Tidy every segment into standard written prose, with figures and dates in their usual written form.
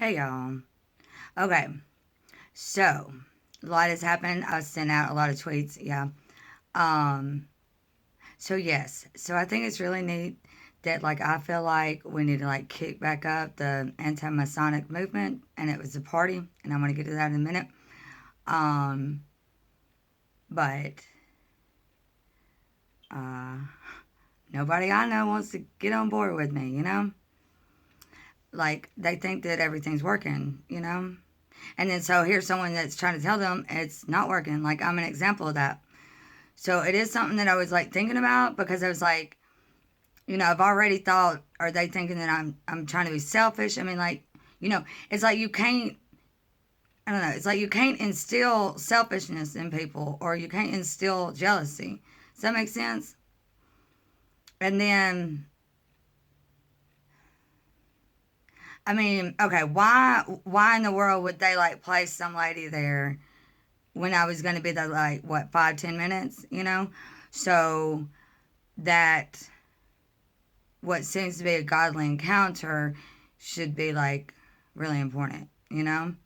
Hey y'all. Okay, so a lot has happened. I sent out a lot of tweets. Yeah. Um. So yes. So I think it's really neat that I feel like we need to kick back up the anti-Masonic movement, and it was a party, and I'm gonna get to that in a minute. Um. But uh, nobody I know wants to get on board with me. They think that everything's working. And then so here's someone that's trying to tell them it's not working. Like I'm an example of that. So it is something that I was thinking about because I was I've already thought, are they thinking that I'm trying to be selfish? I mean, it's like you can't. I don't know. It's like you can't instill selfishness in people, or you can't instill jealousy. Does that make sense? And then, I mean, okay, why in the world would they place some lady there when I was going to be there what 5-10 minutes? So that what seems to be a godly encounter should be really important, and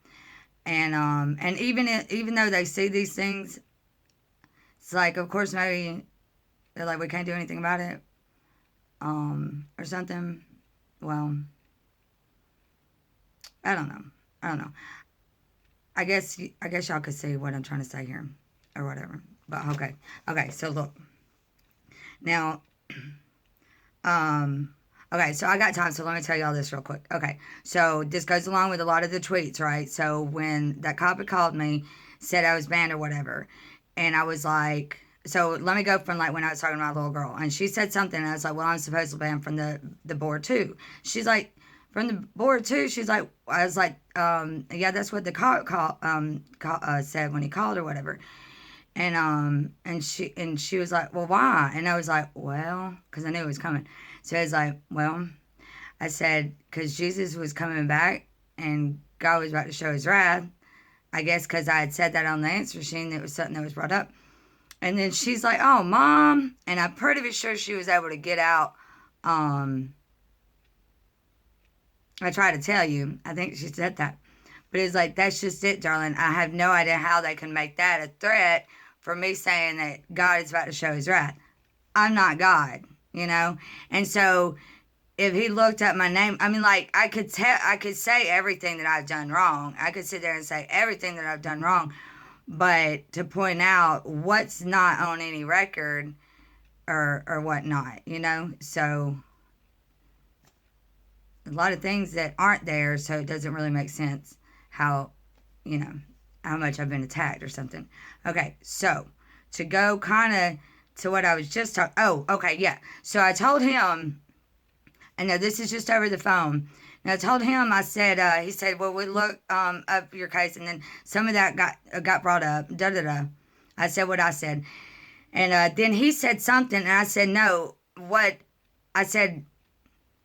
even though they see these things, it's of course maybe they're we can't do anything about it, or something. Well, I don't know. I don't know. I guess y'all could see what I'm trying to say here, or whatever. But okay, okay. So look now. Um, okay, so I got time, so let me tell y'all this real quick. Okay, so this goes along with a lot of the tweets, right? So when that cop had called me, said I was banned or whatever, and I was like, so let me go from when I was talking about a little girl, and she said something, and I was like, well, I'm supposed to ban from the board too. She's like, from the board too. She's like, I was like, yeah, that's what the said when he called or whatever. And she was like, well, why? And I was like, well, because I knew it was coming. So I was like, well, I said, because Jesus was coming back and God was about to show his wrath. I guess because I had said that on the answer machine, that was something that was brought up. And then she's like, oh, mom. And I'm pretty sure she was able to get out. I tried to tell you. I think she said that. But it's like, that's just it, darling. I have no idea how they can make that a threat for me saying that God is about to show his wrath. I'm not God, And so if he looked at my name, I mean, I could say everything that I've done wrong. I could sit there and say everything that I've done wrong. But to point out what's not on any record or whatnot, So a lot of things that aren't there, so it doesn't really make sense how, you know, how much I've been attacked or something. Okay, so to go kind of to what I was just talking. Oh, okay, yeah. So I told him, and now this is just over the phone. And I told him, I said, he said, well, we look up your case, and then some of that got brought up. Da da da. I said what I said, and then he said something, and I said no. What I said.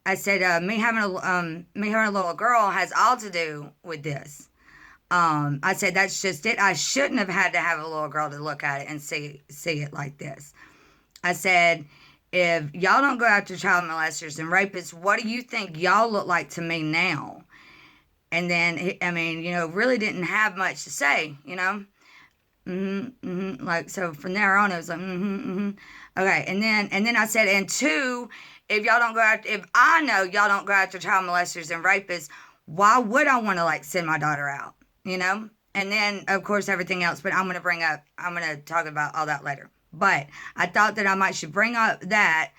Me having a little girl has all to do with this. I said that's just it. I shouldn't have had to have a little girl to look at it and see it like this. I said, if y'all don't go after child molesters and rapists, what do you think y'all look like to me now? And then, I mean, really didn't have much to say, so from there on, it was like, Okay. And then I said, and two, if y'all don't go after, if I know y'all don't go after child molesters and rapists, why would I want to send my daughter out? And then of course everything else, but I'm going to talk about all that later. But I thought that should bring up that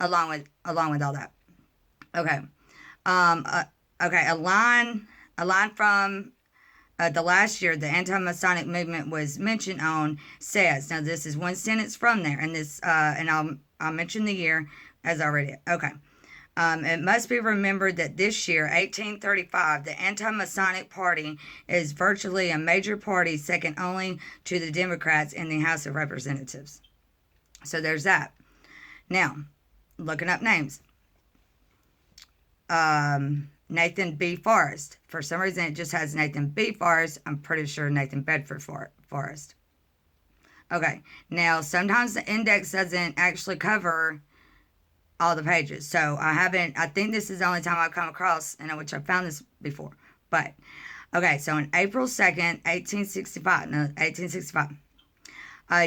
along with all that. Okay. Okay. A line from the last year the anti-Masonic movement was mentioned on says, now this is one sentence from there, and I'll mention the year as I read it. Okay. It must be remembered that this year, 1835, the anti-Masonic Party is virtually a major party, second only to the Democrats in the House of Representatives. So there's that. Now, looking up names. Nathan B. Forrest. For some reason, it just has Nathan B. Forrest. I'm pretty sure Nathan Bedford Forrest. Okay. Now, sometimes the index doesn't actually cover all the pages. So I think this is the only time I've come across, which I found this before. But, okay, so on April 2nd, 1865,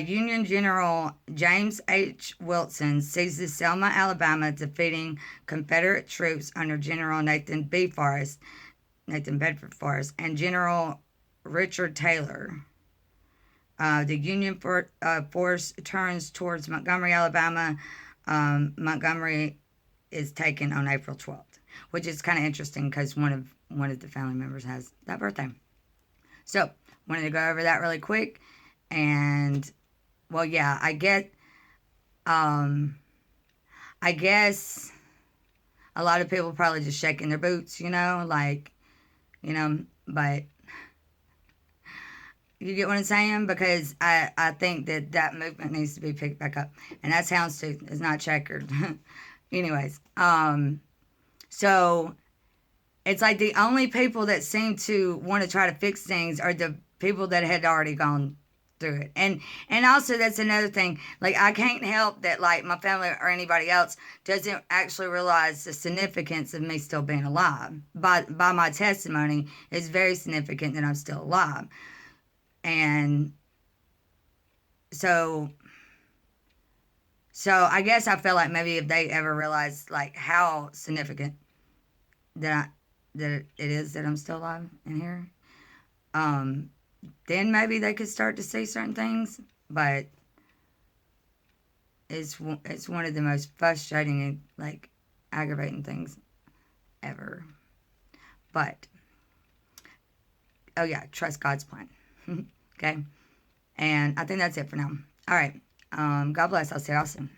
Union General James H. Wilson seizes Selma, Alabama, defeating Confederate troops under General Nathan Bedford Forrest, and General Richard Talor. The Union force turns towards Montgomery, Alabama. Montgomery is taken on April 12th, which is kind of interesting because one of the family members has that birthday. So, wanted to go over that really quick. And, well, yeah, I guess a lot of people probably just shaking their boots, but you get what I'm saying? Because I think that movement needs to be picked back up. And that's houndstooth. It's not checkered. Anyways, so it's like the only people that seem to want to try to fix things are the people that had already gone through it. And also that's another thing. Like, I can't help that, like, my family or anybody else doesn't actually realize the significance of me still being alive. By my testimony, it's very significant that I'm still alive. And so I guess I feel like maybe if they ever realize, like, how significant that it is that I'm still alive in here, then maybe they could start to see certain things. But it's one of the most frustrating and, like, aggravating things ever. But, oh yeah, trust God's plan. Okay? And I think that's it for now. All right. God bless. I'll see y'all soon.